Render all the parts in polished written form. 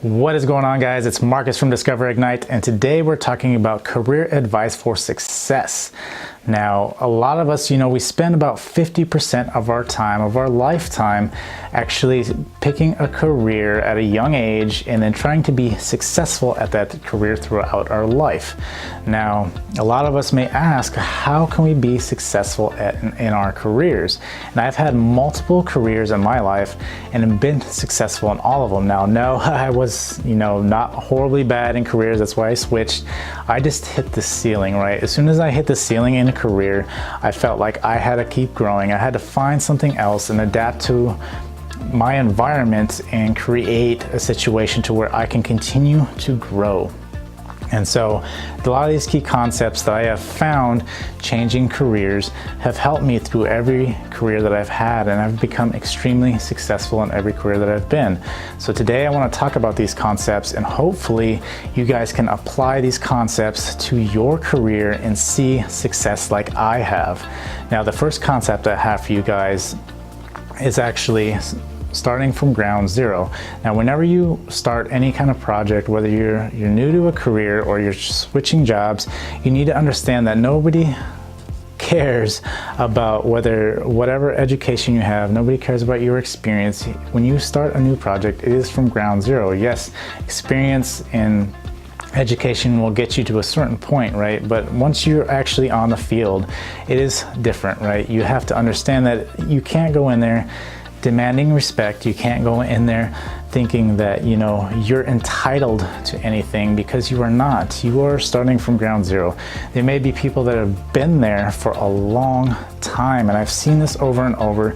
What is going on, guys? It's Marcus from Discover Ignite, and today we're talking about career advice for success. Now, a lot of us, we spend about 50% of our time, of our lifetime, actually picking a career at a young age and then trying to be successful at that career throughout our life. Now, a lot of us may ask, how can we be successful in our careers? And I've had multiple careers in my life and have been successful in all of them. Now, no, I was, not horribly bad in careers. That's why I switched. I just hit the ceiling, right? As soon as I hit the ceiling in a career, I felt like I had to keep growing. I had to find something else and adapt to my environment and create a situation to where I can continue to grow. And so a lot of these key concepts that I have found changing careers have helped me through every career that I've had, and I've become extremely successful in every career that I've been. So today I want to talk about these concepts, and hopefully you guys can apply these concepts to your career and see success like I have. Now, the first concept I have for you guys is actually starting from ground zero. Now, whenever you start any kind of project, whether you're new to a career or you're switching jobs, you need to understand that nobody cares about whatever education you have. Nobody cares about your experience. When you start a new project, it is from ground zero. Yes, experience and education will get you to a certain point, right? But once you're actually on the field, it is different, right? You have to understand that you can't go in there demanding respect. You can't go in there thinking that you're entitled to anything, because you are not. You are starting from ground zero. There may be people that have been there for a long time, and I've seen this over and over,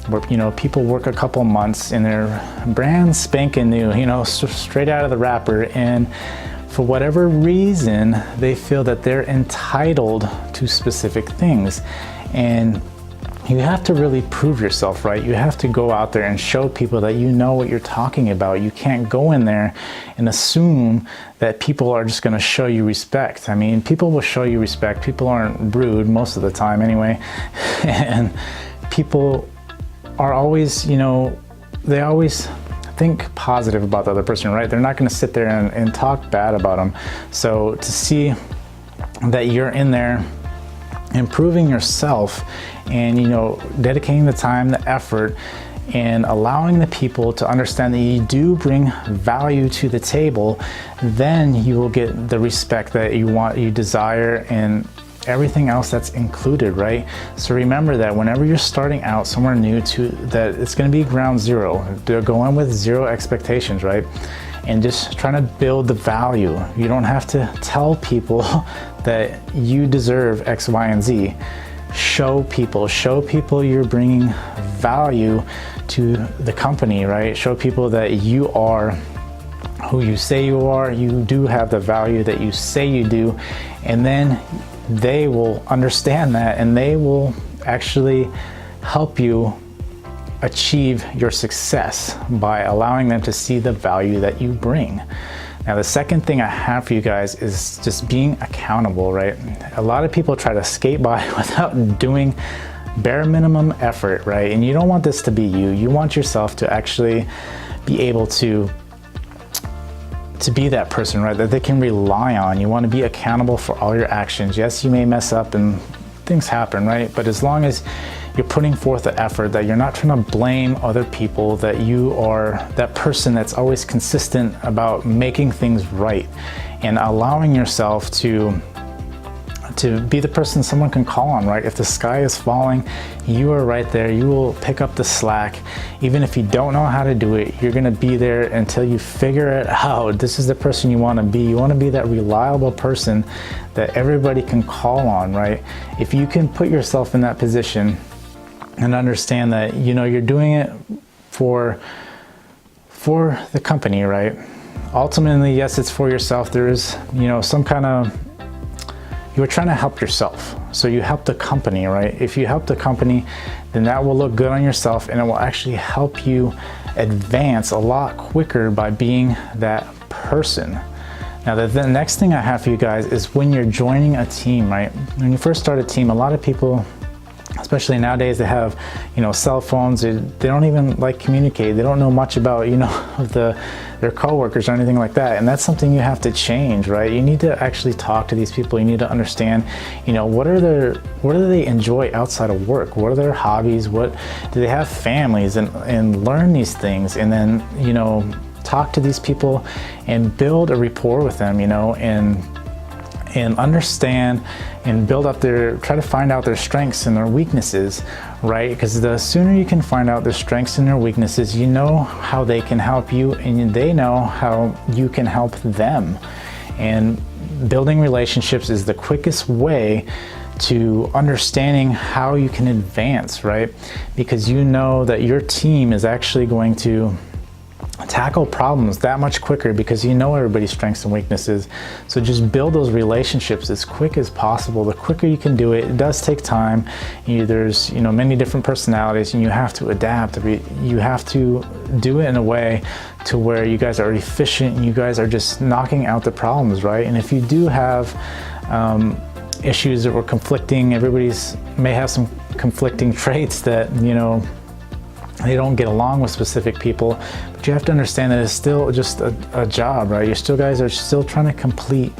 where people work a couple months and they're brand spanking new, straight out of the wrapper, and for whatever reason they feel that they're entitled to specific things. And you have to really prove yourself, right? You have to go out there and show people that you know what you're talking about. You can't go in there and assume that people are just going to show you respect. I mean, people will show you respect. People aren't rude most of the time anyway. And people are always, they always think positive about the other person, right? They're not going to sit there and talk bad about them. So to see that you're in there improving yourself and dedicating the time, the effort, and allowing the people to understand that you do bring value to the table, then you will get the respect that you want, you desire, and everything else that's included, right? So remember that whenever you're starting out somewhere new, that it's going to be ground zero. Go in with zero expectations, right? And just trying to build the value. You don't have to tell people that you deserve X, Y, and Z. Show people you're bringing value to the company, right? Show people that you are who you say you are. You do have the value that you say you do, and then they will understand that, and they will actually help you achieve your success by allowing them to see the value that you bring. Now, the second thing I have for you guys is just being accountable, right? A lot of people try to skate by without doing bare minimum effort, right? And you don't want this to be you. You want yourself to actually be able to be that person, right, that they can rely on. You want to be accountable for all your actions. Yes, you may mess up and things happen, right? But as long as you're putting forth the effort, that you're not trying to blame other people, that you are that person that's always consistent about making things right and allowing yourself to be the person someone can call on, right? If the sky is falling, you are right there. You will pick up the slack. Even if you don't know how to do it, you're going to be there until you figure it out. This is the person you want to be. You want to be that reliable person that everybody can call on, right? If you can put yourself in that position and understand that, you're doing it for the company, right? Ultimately, yes, it's for yourself. There is, some kind of, you're trying to help yourself. So you help the company, right? If you help the company, then that will look good on yourself, and it will actually help you advance a lot quicker by being that person. Now, the next thing I have for you guys is when you're joining a team, right? When you first start a team, a lot of people especially nowadays, they have, cell phones. They don't even like communicate. They don't know much about, their coworkers or anything like that. And that's something you have to change, right? You need to actually talk to these people. You need to understand, what do they enjoy outside of work? What are their hobbies? What do they have families, and learn these things, and then, talk to these people and build a rapport with them, and understand and try to find out their strengths and their weaknesses, right? Because the sooner you can find out their strengths and their weaknesses, you know how they can help you, and they know how you can help them. And building relationships is the quickest way to understanding how you can advance, right? Because you know that your team is actually going to tackle problems that much quicker because you know everybody's strengths and weaknesses. So just build those relationships as quick as possible. The quicker you can do it, it does take time. There's many different personalities, and you have to adapt. You have to do it in a way to where you guys are efficient and you guys are just knocking out the problems, right? And if you do have issues that were conflicting, everybody's may have some conflicting traits that they don't get along with specific people, but you have to understand that it's still just a job, right? Guys are still trying to complete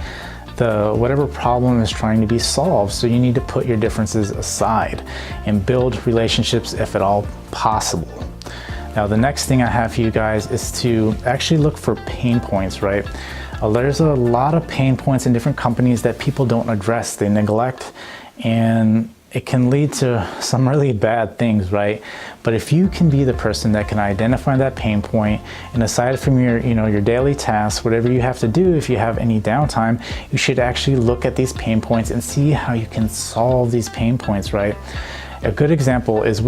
whatever problem is trying to be solved. So you need to put your differences aside and build relationships if at all possible. Now, the next thing I have for you guys is to actually look for pain points, right? There's a lot of pain points in different companies that people don't address, they neglect, and it can lead to some really bad things, right? But if you can be the person that can identify that pain point, and aside from your daily tasks, whatever you have to do, if you have any downtime, you should actually look at these pain points and see how you can solve these pain points, right? A good example is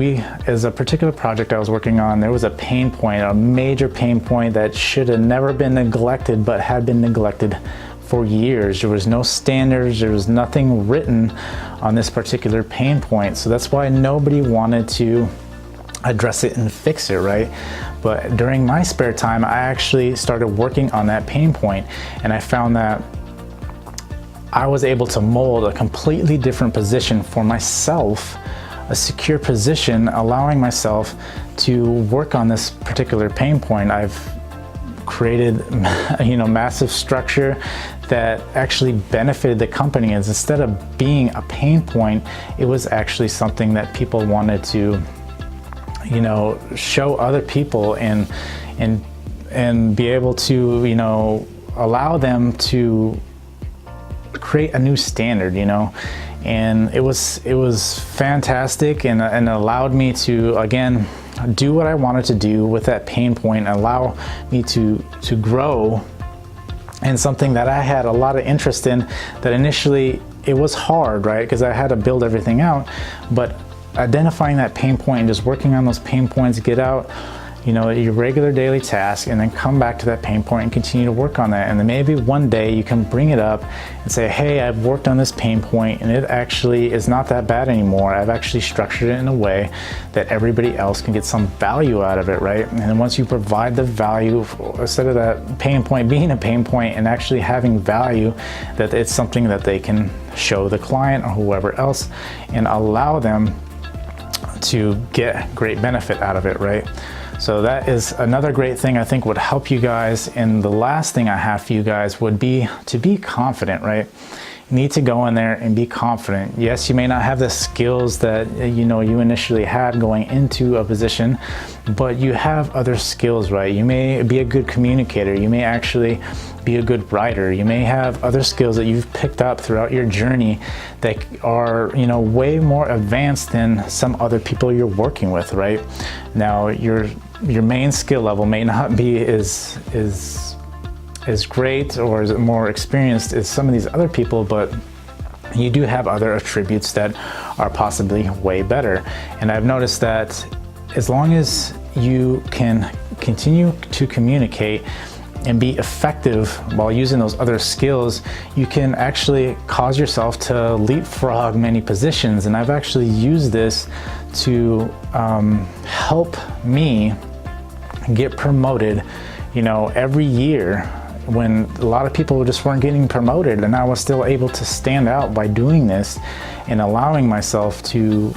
as a particular project I was working on, there was a pain point, a major pain point that should have never been neglected, but had been neglected for years. There was no standards, there was nothing written on this particular pain point. So that's why nobody wanted to address it and fix it, right? But during my spare time, I actually started working on that pain point, and I found that I was able to mold a completely different position for myself, a secure position, allowing myself to work on this particular pain point. I've created massive structure that actually benefited the company, and instead of being a pain point, it was actually something that people wanted to show other people and be able to allow them to create a new standard, and it was fantastic, and allowed me to again do what I wanted to do with that pain point, and allow me to grow in something that I had a lot of interest in. That initially it was hard, right? Because I had to build everything out, but identifying that pain point and just working on those pain points, get out your regular daily task, and then come back to that pain point and continue to work on that. And then maybe one day you can bring it up and say, hey, I've worked on this pain point and it actually is not that bad anymore. I've actually structured it in a way that everybody else can get some value out of it, right? And then once you provide the value, instead of that pain point being a pain point and actually having value, that it's something that they can show the client or whoever else and allow them to get great benefit out of it, right? So that is another great thing I think would help you guys. And the last thing I have for you guys would be to be confident, right? You need to go in there and be confident. Yes, you may not have the skills that you initially had going into a position, but you have other skills, right? You may be a good communicator. You may actually be a good writer. You may have other skills that you've picked up throughout your journey that are, way more advanced than some other people you're working with, right? Now, your main skill level may not be as great or as more experienced as some of these other people, but you do have other attributes that are possibly way better. And I've noticed that as long as you can continue to communicate and be effective while using those other skills, you can actually cause yourself to leapfrog many positions. And I've actually used this to help me get promoted, every year, when a lot of people just weren't getting promoted, and I was still able to stand out by doing this and allowing myself to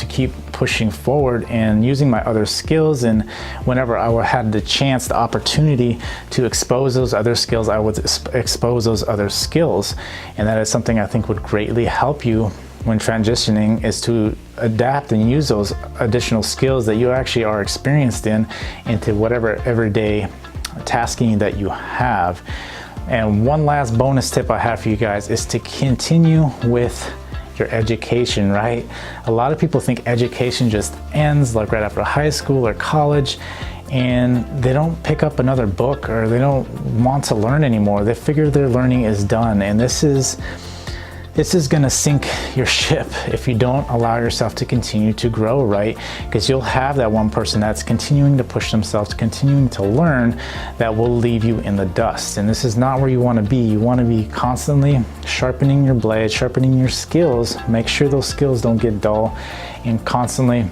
to keep pushing forward and using my other skills. And whenever I had the chance, the opportunity to expose those other skills, I would expose those other skills. And that is something I think would greatly help you when transitioning, is to adapt and use those additional skills that you actually are experienced in into whatever everyday tasking that you have. And one last bonus tip I have for you guys is to continue with your education, right? A lot of people think education just ends like right after high school or college, and they don't pick up another book, or they don't want to learn anymore. They figure their learning is done, and this is gonna sink your ship if you don't allow yourself to continue to grow, right? Because you'll have that one person that's continuing to push themselves, continuing to learn, that will leave you in the dust. And this is not where you want to be. You want to be constantly sharpening your blade, sharpening your skills, make sure those skills don't get dull, and constantly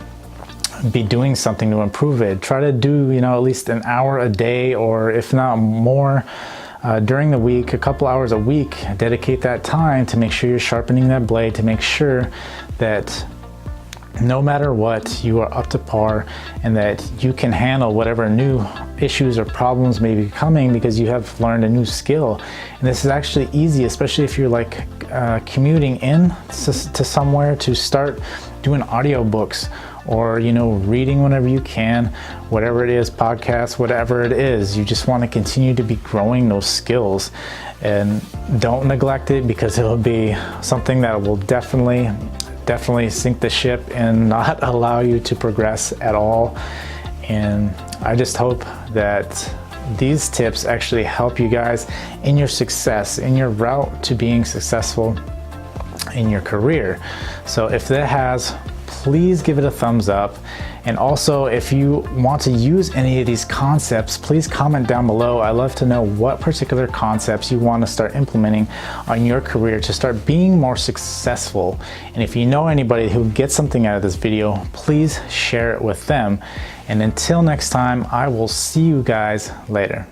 be doing something to improve it. Try to do, at least an hour a day, or if not more, during the week, a couple hours a week. Dedicate that time to make sure you're sharpening that blade, to make sure that no matter what, you are up to par, and that you can handle whatever new issues or problems may be coming, because you have learned a new skill. And this is actually easy, especially if you're like commuting in to somewhere, to start doing audiobooks, or reading whenever you can, whatever it is, podcasts, whatever it is. You just want to continue to be growing those skills, and don't neglect it, because it will be something that will definitely sink the ship and not allow you to progress at all. And I just hope that these tips actually help you guys in your success, in your route to being successful in your career. So if that has, please give it a thumbs up. And also, if you want to use any of these concepts, please comment down below. I love to know what particular concepts you want to start implementing on your career to start being more successful. And if you know anybody who gets something out of this video, please share it with them. And until next time, I will see you guys later.